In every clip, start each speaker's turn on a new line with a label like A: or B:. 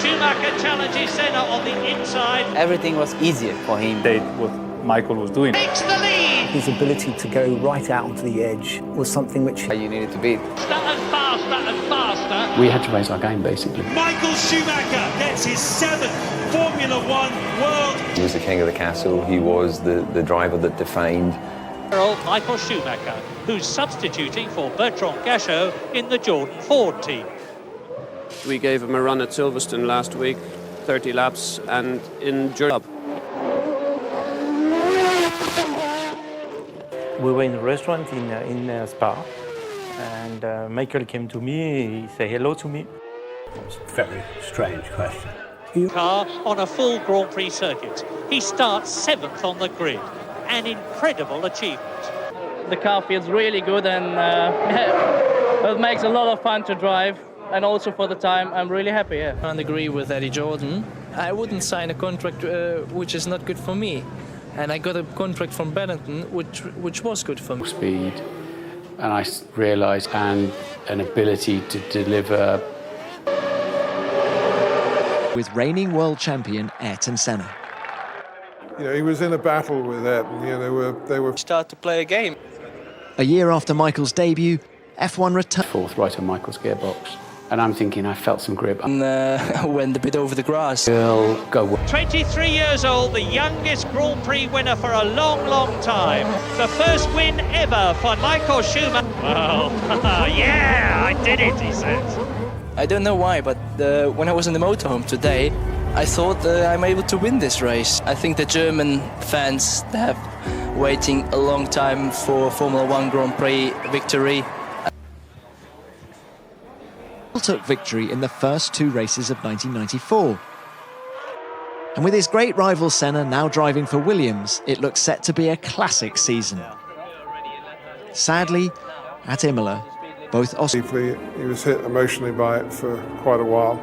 A: Schumacher challenges Senna on the inside.
B: Everything was easier for him.
C: What Michael was doing.
A: Takes the lead.
D: His ability to go right out onto the edge was something which
B: You needed to beat.
A: Faster and faster and faster.
C: We had to raise our game, basically.
E: Michael Schumacher gets his 7th Formula One World.
F: He was the king of the castle. He was the driver that defined.
A: Michael Schumacher, who's substituting for Bertrand Gachot in the Jordan Ford team.
G: We gave him a run at Silverstone last week, 30 laps, and in Europe.
H: We were in a restaurant in Spa, and Michael came to me, he said hello to me.
I: It's a very strange question.
A: Car on a full Grand Prix circuit. He starts 7th on the grid. An incredible achievement.
J: The car feels really good, and it makes a lot of fun to drive. And also for the time, I'm really happy. Yeah.
K: I agree with Eddie Jordan. I wouldn't sign a contract which is not good for me. And I got a contract from Benetton which was good for me.
C: Speed, and I realised, and an ability to deliver.
L: With reigning world champion Ayrton Senna.
M: You know, he was in a battle with Ayrton. You know, they were
J: Start to play a game.
L: A year after Michael's debut, F1 returned.
C: Fourth right on Michael's gearbox. And I'm thinking I felt some grip.
K: And went a bit over the grass.
C: He'll go.
A: 23 years old, the youngest Grand Prix winner for a long, long time. The first win ever for Michael Schumacher. Well, yeah, I did it, he says.
K: I don't know why, but when I was in the motorhome today, I thought I'm able to win this race. I think the German fans have waiting a long time for Formula One Grand Prix victory.
L: Took victory in the first 2 races of 1994. And with his great rival Senna now driving for Williams, it looks set to be a classic season. Sadly, at Imola, both
M: he was hit emotionally by it for quite a while.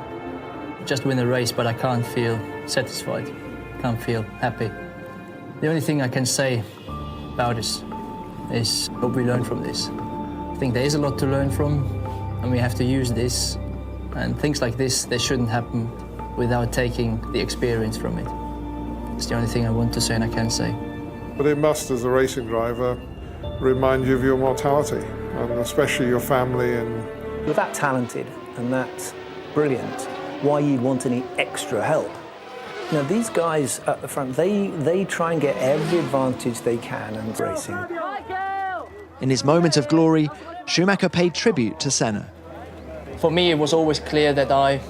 K: Just win a race, but I can't feel satisfied, can't feel happy. The only thing I can say about this is hope we learn from this. I think there is a lot to learn from, and we have to use this. And things like this, they shouldn't happen without taking the experience from it. It's the only thing I want to say and I can say.
M: But it must, as a racing driver, remind you of your mortality, and especially your family. And
D: you're that talented and that brilliant, why you want any extra help? You know, these guys at the front, they try and get every advantage they can in racing.
L: In his moment of glory, Schumacher paid tribute to Senna.
J: For me, it was always clear that I'm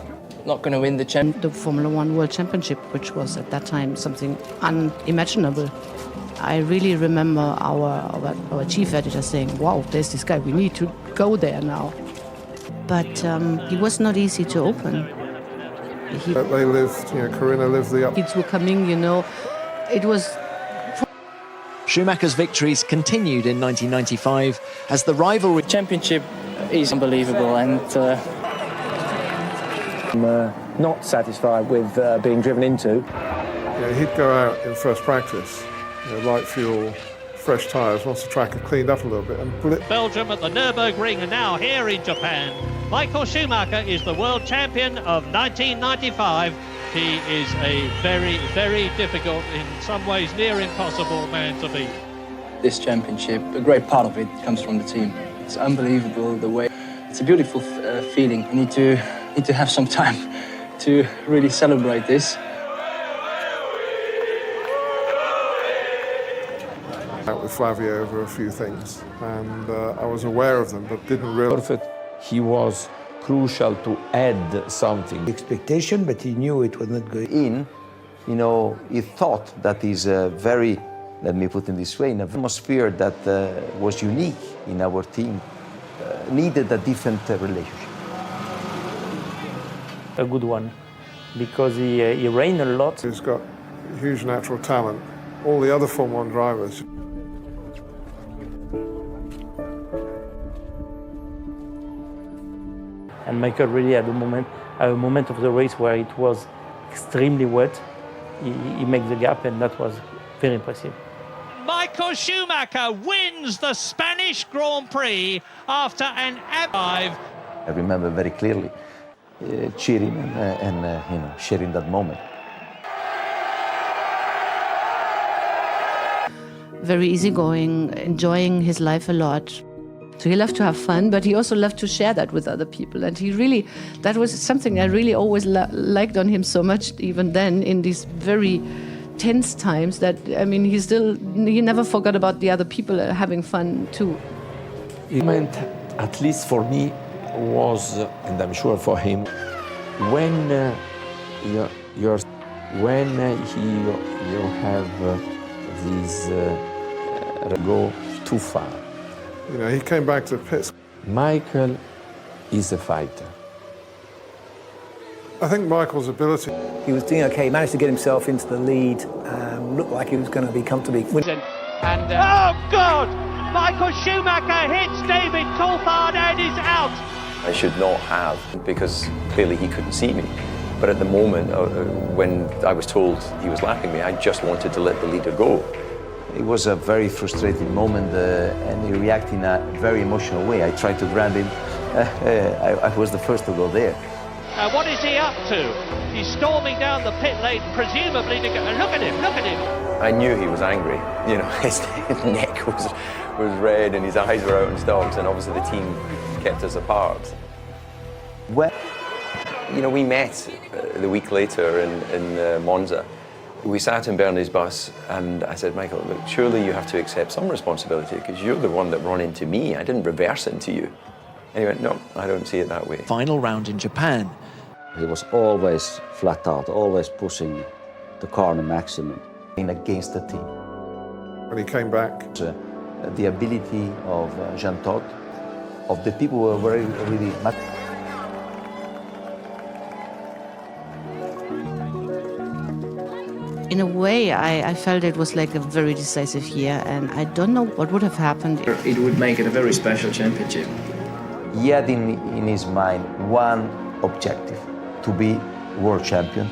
J: not going to win the championship.
N: The Formula One World Championship, which was at that time something unimaginable. I really remember our chief editor saying, wow, there's this guy, we need to go there now. But it was not easy to open.
M: They lived, you know, Corinna lived the up.
N: Kids were coming, you know, it was...
L: Schumacher's victories continued in 1995 as the rivalry...
J: Championship is unbelievable, and
D: I'm not satisfied with being driven into.
M: Yeah, he'd go out in first practice, you know, light fuel, fresh tyres, once the track had cleaned up a little bit. And
A: Belgium at the Nürburgring, and now here in Japan. Michael Schumacher is the world champion of 1995. He is a very, very difficult, in some ways near impossible man to beat.
K: This championship, a great part of it comes from the team. It's unbelievable the way. It's a beautiful feeling. You need to have some time to really celebrate this.
M: out with Flavio over a few things, and I was aware of them, but didn't realize.
O: He was crucial to add something.
D: Expectation, but he knew it was not good.
F: You know, he thought that is a very, let me put it this way, an atmosphere that was unique in our team, needed a different relationship.
H: A good one, because he ran a lot.
M: He's got huge natural talent. All the other Formula One drivers.
H: And Michael really had a moment of the race where it was extremely wet. He made the gap, and that was very impressive.
A: Michael Schumacher wins the Spanish Grand Prix after an five.
F: I remember very clearly cheering and sharing that moment.
N: Very easygoing, enjoying his life a lot. So he loved to have fun, but he also loved to share that with other people. And that was something I really always liked on him so much, even then, in these very tense times, that, I mean, he never forgot about the other people having fun too.
O: It meant, at least for me, was, and I'm sure for him, when you have these go too far.
M: You know, he came back to pits.
O: Michael is a fighter.
M: I think Michael's ability.
D: He was doing okay. He managed to get himself into the lead. Looked like he was going to be comfortably.
A: Oh God! Michael Schumacher hits David Coulthard and is out.
P: I should not have, because clearly he couldn't see me. But at the moment, when I was told he was lapping me, I just wanted to let the leader go.
F: It was a very frustrating moment, and he reacted in a very emotional way. I tried to grab him. I was the first to go there.
A: What is he up to? He's storming down the pit lane, presumably to go. Look at him! Look at him!
P: I knew he was angry. You know, his neck was red and his eyes were out in stalks, and obviously the team kept us apart.
F: Well,
P: you know, we met the week later in Monza. We sat in Bernie's bus, and I said, Michael, look, surely you have to accept some responsibility, because you're the one that ran into me. I didn't reverse into you. And he went, no, I don't see it that way.
L: Final round in Japan.
Q: He was always flat out, always pushing the car to maximum.
F: Against the team.
M: When he came back.
F: The ability of Jean Todt, of the people who were really
N: In a way, I felt it was like a very decisive year, and I don't know what would have happened.
K: It would make it a very special championship.
F: He had in his mind one objective, to be world champion.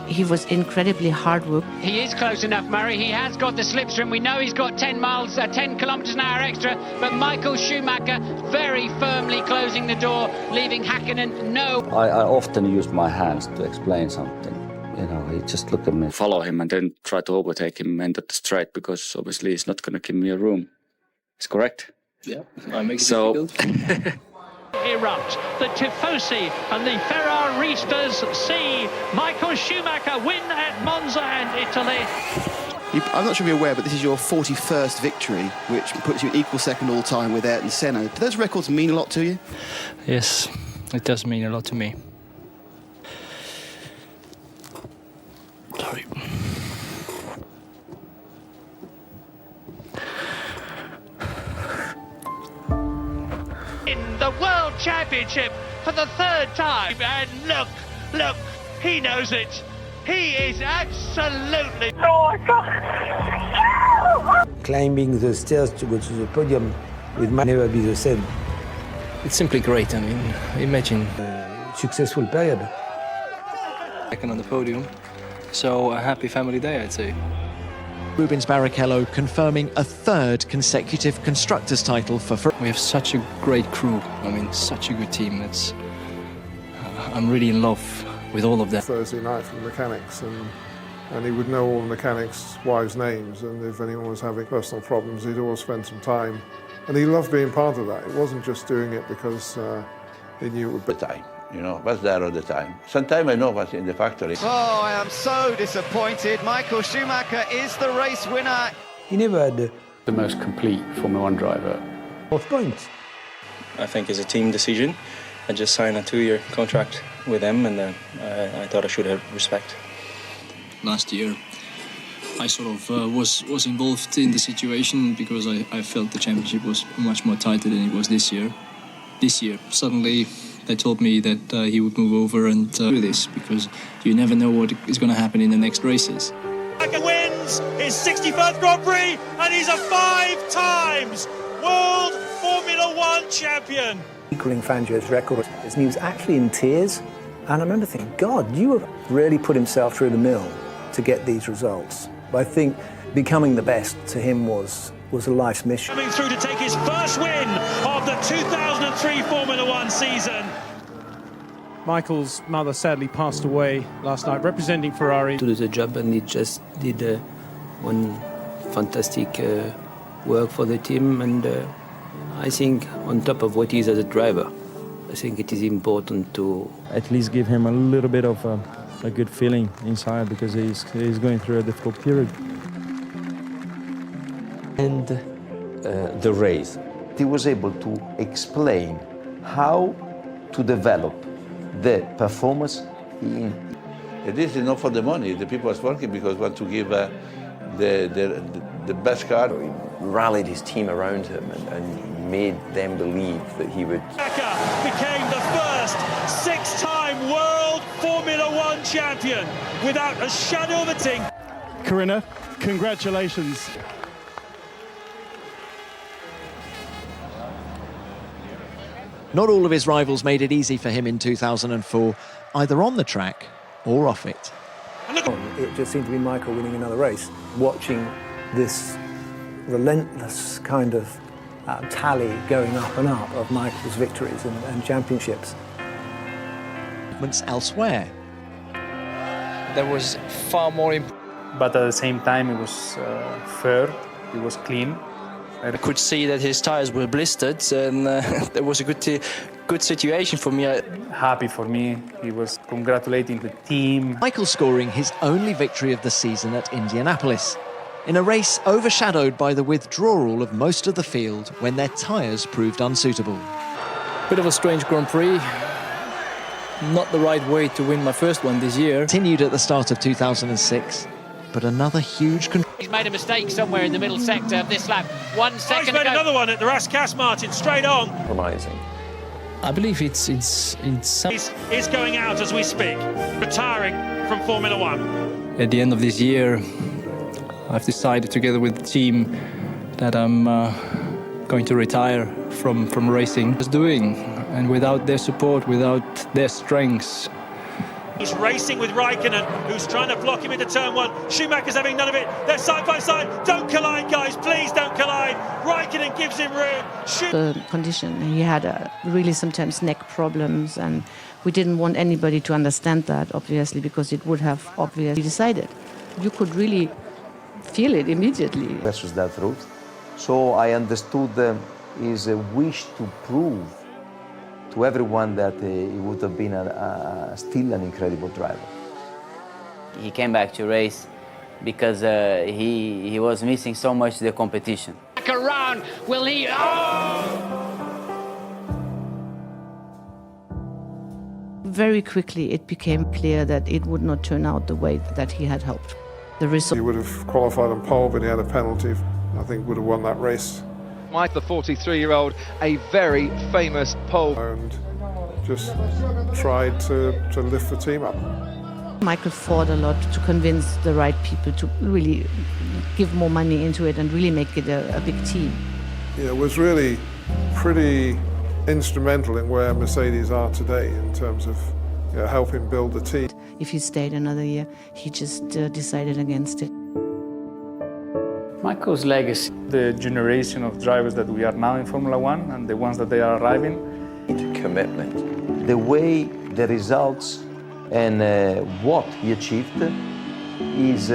N: He was incredibly hard work.
R: He is close enough, Murray. He has got the slipstream. We know he's got 10 kilometres an hour extra, but Michael Schumacher very firmly closing the door, leaving Häkkinen no.
Q: I often use my hands to explain something. You know, he just looked at me, follow him, and then try to overtake him and at the straight, because obviously he's not going to give me a room. It's correct?
K: Yeah, I make it difficult.
A: Erupt. The Tifosi and the Ferraristas see Michael Schumacher win at Monza and Italy.
S: I'm not sure if you're aware, but this is your 41st victory, which puts you at equal second all-time with Ayrton Senna. Do those records mean a lot to you?
K: Yes, it does mean a lot to me. Sorry.
A: In the World Championship for the third time, and look, he knows it. He is absolutely... Oh my God!
D: Climbing the stairs to go to the podium might never be the same.
K: It's simply great. I mean, imagine
D: successful period.
K: Second on the podium, so a happy family day, I'd say.
L: Rubens Barrichello confirming a third consecutive constructors' title for Ferrari.
K: We have such a great crew. I mean, such a good team. I'm really in love with all of them.
M: Thursday night for the mechanics, and he would know all the mechanics' wives' names, and if anyone was having personal problems, he'd always spend some time. And he loved being part of that. It wasn't just doing it because he knew it would be
I: time. You know, was there all the time. Sometimes I know what's in the factory.
T: Oh, I am so disappointed. Michael Schumacher is the race winner.
D: He never had
C: the most complete Formula One driver.
D: Both points.
U: I think it's a team decision. I just signed a 2-year contract with them, and I thought I should have respect.
V: Last year, I sort of was involved in the situation because I felt the championship was much more tighter than it was this year. This year, suddenly, they told me that he would move over and do this, because you never know what is going to happen in the next races.
E: Schumacher wins his 61st Grand Prix, and he's a 5 times World Formula One champion.
D: Equaling Fangio's record, and he was actually in tears. And I remember thinking, God, you have really put himself through the mill to get these results. But I think becoming the best to him was a life's mission.
E: Coming through to take his first win of the 2003 Formula One season.
B: Michael's mother sadly passed away last night, representing Ferrari.
C: To do the job, and he just did one fantastic work for the team. And I think on top of what he is as a driver, I think it is important to
H: At least give him a little bit of a good feeling inside, because he's going through a difficult period.
O: And the race.
F: He was able to explain how to develop the performance in.
I: This is not for the money. The people are working because want to give the best car.
P: He rallied his team around him and made them believe that he would.
E: Schumacher became the first six-time World Formula One champion without a shadow of a ting.
B: Corinna, congratulations.
L: Not all of his rivals made it easy for him in 2004, either on the track or off it.
D: It just seemed to be Michael winning another race. Watching this relentless kind of tally going up and up of Michael's victories and championships.
L: Elsewhere.
V: There was far more.
H: But at the same time, it was fair, it was clean.
V: I could see that his tires were blistered, and there was a good situation for me.
H: Happy for me. He was congratulating the team.
L: Michael scoring his only victory of the season at Indianapolis, in a race overshadowed by the withdrawal of most of the field when their tyres proved unsuitable.
V: Bit of a strange Grand Prix. Not the right way to win my first one this year.
L: Continued at the start of 2006, but another huge...
R: He's made a mistake somewhere in the middle sector of this lap. 1 second
E: He's made
R: ago.
E: another one at the Ras Martin, straight on.
P: Compromising.
V: I believe it's
E: He's going out as we speak, retiring from Formula One.
V: At the end of this year, I've decided together with the team that I'm going to retire from racing. Just doing, and without their support, without their strengths.
E: He's racing with Raikkonen, who's trying to block him into turn one. Schumacher's having none of it. They're side by side. Don't collide, guys. Please don't collide. Raikkonen gives him room.
N: The condition, he had really sometimes neck problems, and we didn't want anybody to understand that, obviously, because it would have obviously decided. You could really feel it immediately.
F: Versus that route. So I understood his wish to prove to everyone that he would have been still an incredible driver.
G: He came back to race because he was missing so much the competition.
R: Back around, will he? Oh!
N: Very quickly it became clear that it would not turn out the way that he had hoped. The result.
M: He would have qualified on pole, but he had a penalty. I think would have won that race.
W: Mike, the 43-year-old, a very famous pole.
M: And just tried to lift the team up.
N: Michael fought a lot to convince the right people to really give more money into it and really make it a big team.
M: Yeah, it was really pretty instrumental in where Mercedes are today in terms of helping build the team.
N: If he stayed another year, he just decided against it.
H: Michael's legacy, the generation of drivers that we are now in Formula One and the ones that they are arriving.
P: Commitment.
F: The way, the results, and what he achieved is